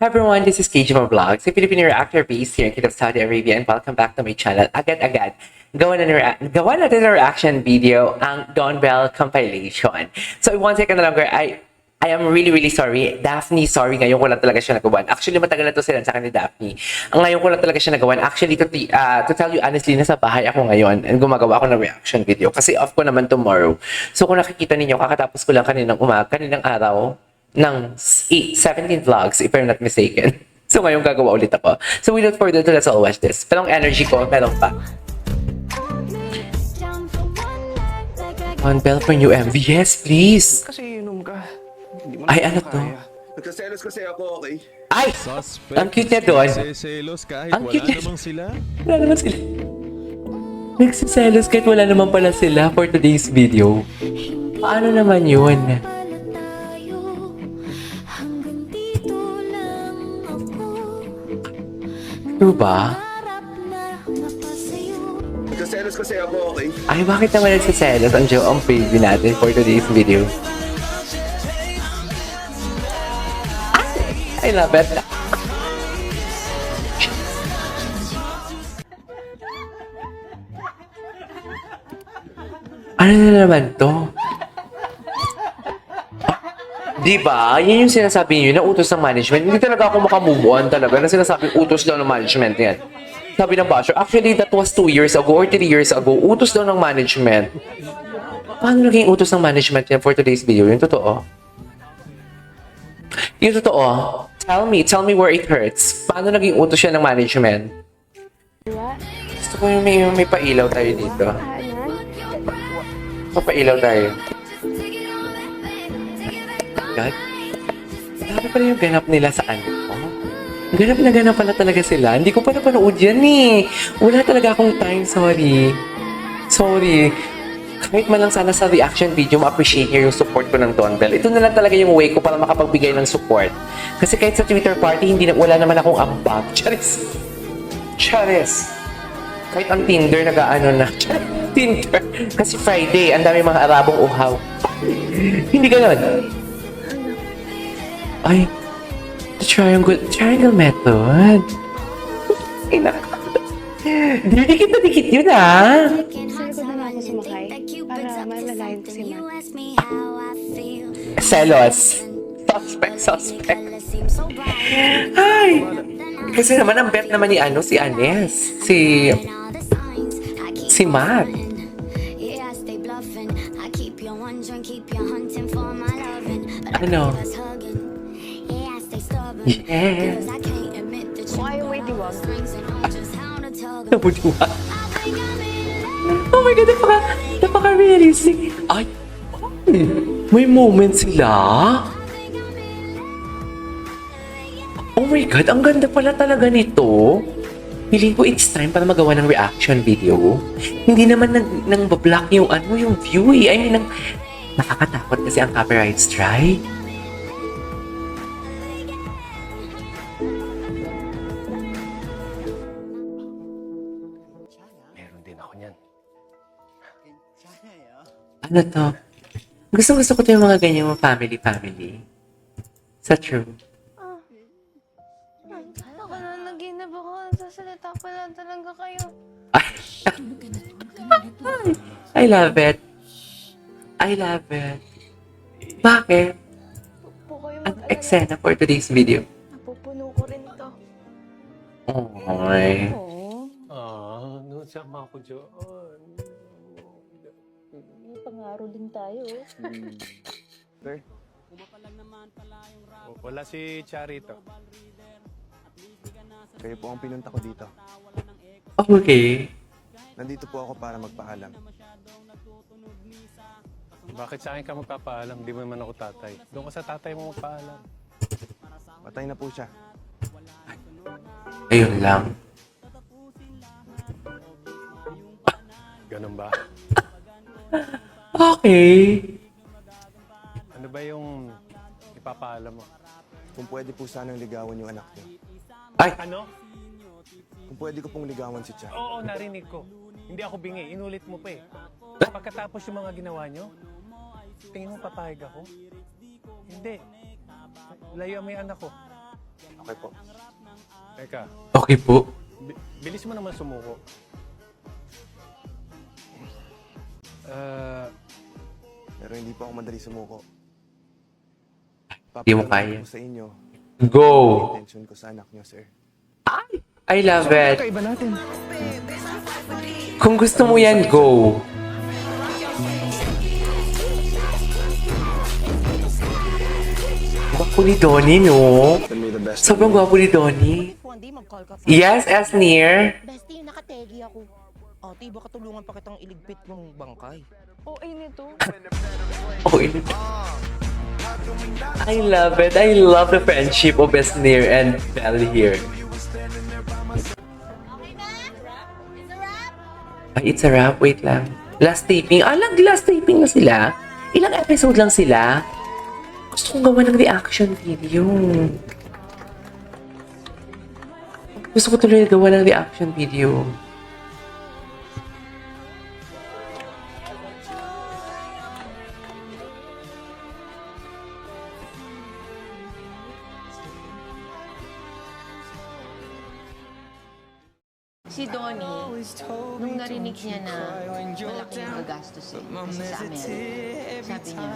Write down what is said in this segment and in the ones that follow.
Hi everyone, this is KJ Vlogs, a Filipino reactor based here in Kingdom of Saudi Arabia, and welcome back to my channel. Agad-agad, gawa natin na reaction video ang Dawn Bell compilation. So, one second na lang, girl, I am really sorry. Daphne, sorry, ngayon ko lang talaga siya nagawan. Actually, matagal na to sila sa akin ni Daphne. Ang ngayon ko lang talaga siya nagawan. Actually, to tell you honestly, nasa bahay ako ngayon and gumagawa ako ng reaction video kasi off ko naman tomorrow. So, kung nakikita ninyo, kakatapos ko lang kaninang araw, ng 17 vlogs, if I'm not mistaken. So, ngayon gagawa ulit ako. So, without further ado, let's all watch this. Pero ang energy ko, meron pa. On Bell for new MV. Yes, please. Kasi inom ka. Hindi mo Ay, na ano to? kaya. Nagkaselos kasi ako, okay? Ay! Suspect. Ang cute niya doon. Nagsiselos kahit Ang wala cute niya. namang sila. Wala naman sila. Nagsiselos kahit wala naman pala sila for today's video. Paano naman yun? Diba? Nagkaselos kasi ako, okay? Ay, bakit naman nagsiselos ang baby natin for today's video? I love it. Ano na naman to? Diba? Yan yung sinasabi niyo na utos ng management. Hindi talaga ako makamove on talaga na sinasabing utos daw ng management yan. Sabi ng basher, actually that was 2 years ago or 3 years ago. Utos daw ng management. Paano naging utos ng management yan for today's video? Yung totoo? Yung totoo? Tell me where it hurts. Paano naging utos yan ng management? Gusto ko yung may pailaw tayo dito. Papailaw tayo. God. Grabe pala yung ganap nila sa ano. Ganap na ganap pala talaga sila. Hindi ko pa napanood yan eh. Wala talaga akong time. Sorry. Kahit man lang sana sa reaction video, ma-appreciate niyo yung support ko ng Dawn Bell. Ito na lang talaga yung way ko para makapagbigay ng support. Kasi kahit sa Twitter party, wala naman akong ambag. Charis. Kahit ang Tinder, nag-ano na. Tinder. Kasi Friday, ang dami mga Arabong uhaw. Hindi ganun. Ay, the triangle method. Ay, dikit yun ah. Saan ko na lang ako sumakay para malalayan ko si Matt. Selos. Suspect. Ay, kasi naman ang bet naman ni si Anes. Si Matt. Ano? Yeah. Kung ayaw may diwag, Nabuduwa. Oh my God, napaka-realistic. Ay, may moment sila. Oh my God, ang ganda pala talaga nito. Feeling ko it's time para magawa ng reaction video. Hindi naman nang bablock yung view eh. I mean, nakakatakot kasi ang copyright strike. Meron din ako niyan. Ano to? Gusto ko to yung mga ganyan mga family. Sa true. ako na naginip ako. Sasalita pala talaga kayo. I love it. Bakit? Po kayo Ang eksena for today's video? Napupuno ko rin to. Ay. Sama ako dyan. May pangaro din tayo. Sir? Wala si Charito. Kayo po ang pinunta ko dito. Okay. Nandito po ako para magpaalam. Bakit sa akin ka magpapaalam? Di mo naman ako tatay. Doon ka sa tatay mo magpaalam. Patay na po siya. Ayun lang. Ganun ba? Okay. Ano ba yung ipapaalam mo? Kung pwede po sanang ligawan yung anak niyo. Ay, Ano? Kung pwede ko pong ligawan si Cha. Oo, narinig ko. Hindi ako bingi. Inulit mo pa eh. Pagkatapos yung mga ginawa nyo, tingin mo papayag ako? Hindi. Layo mo yung anak ko. Okay po. Teka, Okay po. bilis mo naman sumuko. Pero hindi po ako madali sumuko. Di mo Papakita kaya. ko sa inyo Go! ang intention ko sa anak niyo, sir. I love it. Kakaiba natin. Kung gusto mo yan, go. Gwapo ni Donnie, no? Tell me the best. Sobrang gwapo ni Donnie. Hindi, mag-call ka pa. Yes, as near. Bestie, nakategi ako. Ate, baka tulungan pa kitang iligpit mong bangkay. Oo, nito. Oh, I love it. I love the friendship of Esnir and Belle here. Ay, it's a wrap. Wait lang. Last taping. Last taping na sila. Ilang episode lang sila. Gusto kong gawa ng reaction video. Gusto ko tuloy gawa ng reaction video. Si Donnie, nung narinig niya na malaki yung gagastusin kasi sa Amerika, sabi niya,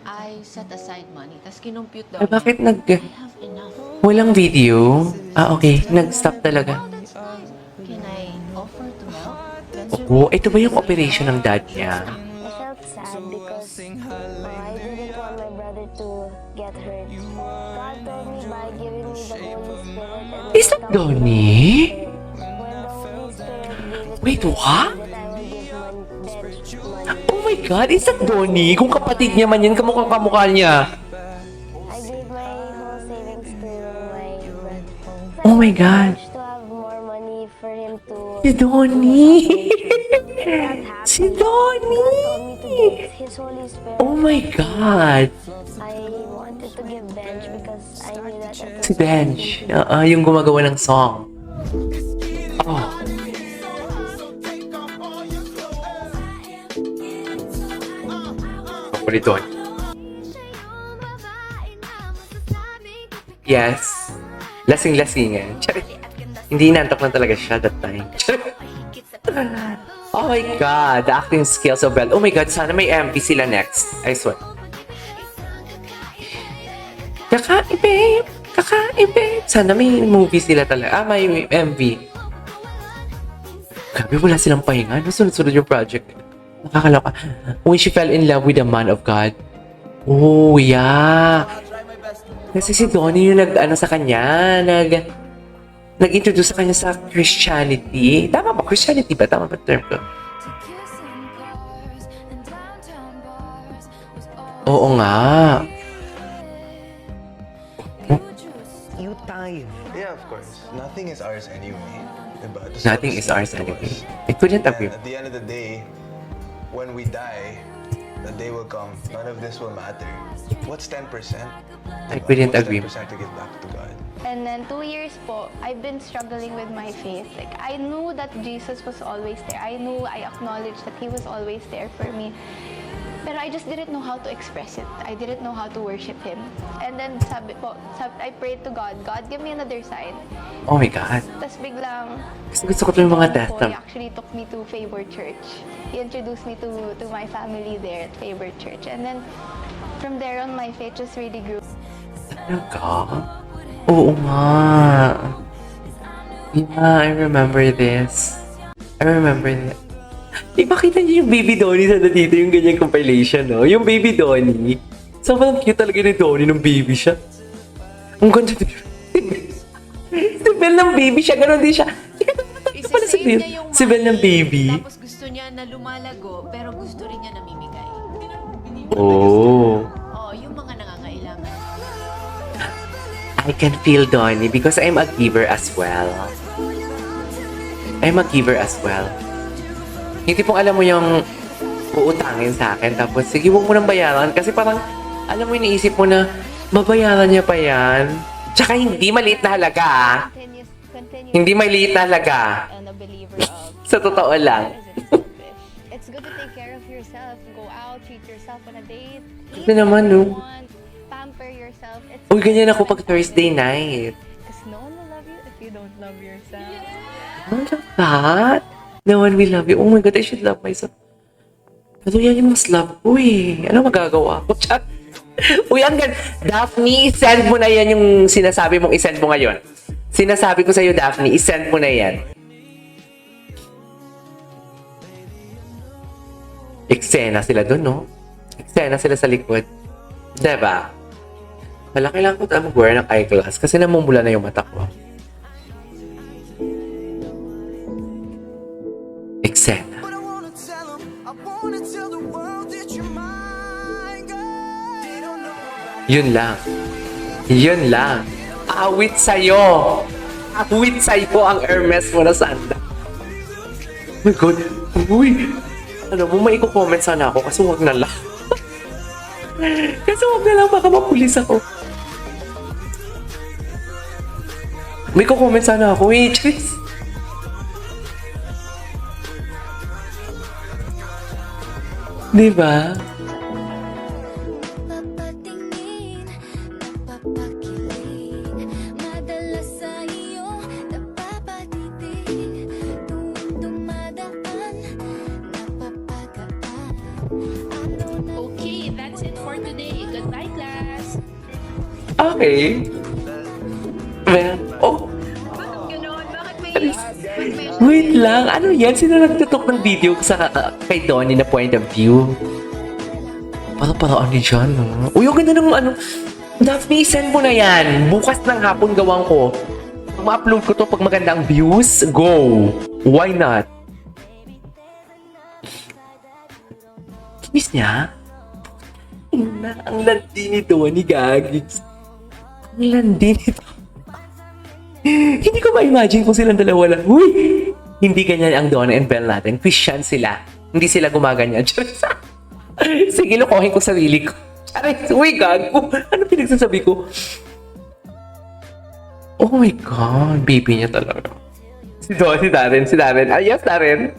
I set aside money. Tapos kinumpute daw Ay, bakit niya, I have enough. walang video? Okay. Nag-stop talaga. Oh, that's nice. Can I offer to help? Oh, ito ba yung operation ng dad niya? I felt sad because I didn't want my brother to get hurt. God told me by giving me the Holy Spirit and Is that Donnie? when the Holy Spirit gave it Wait, what? that I will give bench money. Oh my God, is that Donnie? Kung kapatid niya man yan, kamukha niya. I gave my whole savings to my brother. Oh my God. To have more money for him to Si Donnie! si God told me to Donnie! give his Holy Spirit. Oh my God! I wanted to give bench because I knew that it Si Benj. Yung gumagawa ng song. Oh. Ako ni Donnie. Yes. Lasing-lasingan. Charit. Hindi inantok lang talaga siya that time. Oh my God, the acting skills of Belle. Oh my God, sana may MV sila next. I swear. Kakain, babe. Kakain, babe. Sana may movie sila talaga. May MV. Grabe, wala silang pahinga. Sunod-sunod yung project. Nakakaloka. When she fell in love with a man of God. Oh, yeah. Kasi si Donnie yung sa kanya, nag-introduce sa kanya sa Christianity. Tama ba? Christianity ba? Tama ba term ko? Oo nga. You tired. Yeah, of course. Nothing is ours anyway. Diba? To Nothing is ours to anyway. us. I couldn't And agree. at the end of the day, when we die, the day will come. None of this will matter. What's 10%? I couldn't What's agree. 10% to give back to God? And then 2 years po, I've been struggling with my faith. Like, I knew that Jesus was always there. I knew, I acknowledged that He was always there for me. Pero I just didn't know how to express it. I didn't know how to worship Him. And then I prayed to God, God, give me another sign. Oh my God. Tapos biglang, Gusto ko yung mga death He actually took me to Favor Church. He introduced me to my family there at Favor Church. And then, from there on, my faith just really grew. Talaga? Oo nga. Yeah, I remember this. I remember that. Ipakita niyo yung baby Donnie sa dito, yung ganyang compilation, no? Yung baby Donnie. Sobrang cute talaga ni Donnie nung baby siya. Ang ganda din. Si Belle ng baby siya, ganun din siya. Ito pala si Belle. Si Belle ng baby. Tapos gusto niya na lumalago, pero gusto rin niya namimigay. Oh. Oh, yung mga nangangailangan. I can feel Donnie because I'm a giver as well. I'm a giver as well. Hindi pong alam mo yung uutangin sa akin tapos sige huwag mo nang bayaran kasi parang alam mo iniisip mo na babayaran niya pa yan. Tsaka hindi maliit na halaga ah. Hindi maliit na halaga. And a believer of Sa totoo lang. it's good to take care of yourself. Go out, treat yourself on a date. Ito naman, no? Want, pamper yourself. yourself. It's Uy, ganyan ako pag Thursday night. because no one will love you if you don't love yourself. I love that. No one will love you. Oh my God, I should love myself. Pero yan yung mas love ko eh. Ano magagawa ko? Chat. Uy, ang ganda. Daphne, send mo na yan yung sinasabi mong isend mo ngayon. Sinasabi ko sa'yo, Daphne, isend mo na yan. Eksena sila dun, no? Eksena sila sa likod. Diba? Wala, kailangan ko tayo mag-wear ng eyeglass kasi namumula na yung mata ko. Eksena. Yun lang. Yun lang. Awit sa'yo. Awit sa'yo ang Hermes mo na sanda. Oh my God. Uy. Ano mo, may comment sana ako kasi wag na lang. Kasi wag na lang, baka mapulis ako. May comment sana ako. Wait, Chris. Diba? Papatingin, napapakilig, madalas sa iyo, napapatitig, tuwing dumadaan, napapagaan. Okay, that's it for today. Goodbye, class. Okay. Well, oh. Wait lang, ano yan? Sino nagtutok ng video sa kay Donnie na point of view? Para ano dyan, no? Uy, ang ganda ng ano. Daphne, send mo na yan. Bukas ng hapon gawin ko. Pag ma-upload ko to, pag maganda ang views, go. Why not? Kinis niya? Ang landi ni Donnie, gagis. Ang landi nito. Hindi ko ma-imagine kung silang dalawa lang. Uy! Hindi ganyan ang Donna and Belle natin. Christian sila. Hindi sila gumaganyan. Sige, lokohin ko sarili ko. Charis, uy, gago. Ano pinagsasabi ko? Oh my God. Baby niya talaga. Si Darren. Ah, yes, Darren.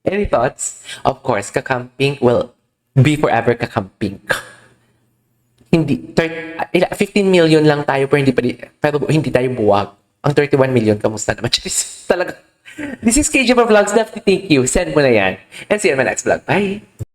Any thoughts? Of course, kakamping will be forever kakamping. Hindi, 15 million lang tayo pero hindi tayo buwag. Ang 31 million, kamusta naman? Talaga. This is KJ Vlogs. Definitely thank you. Send mo na yan. And see you in my next vlog. Bye!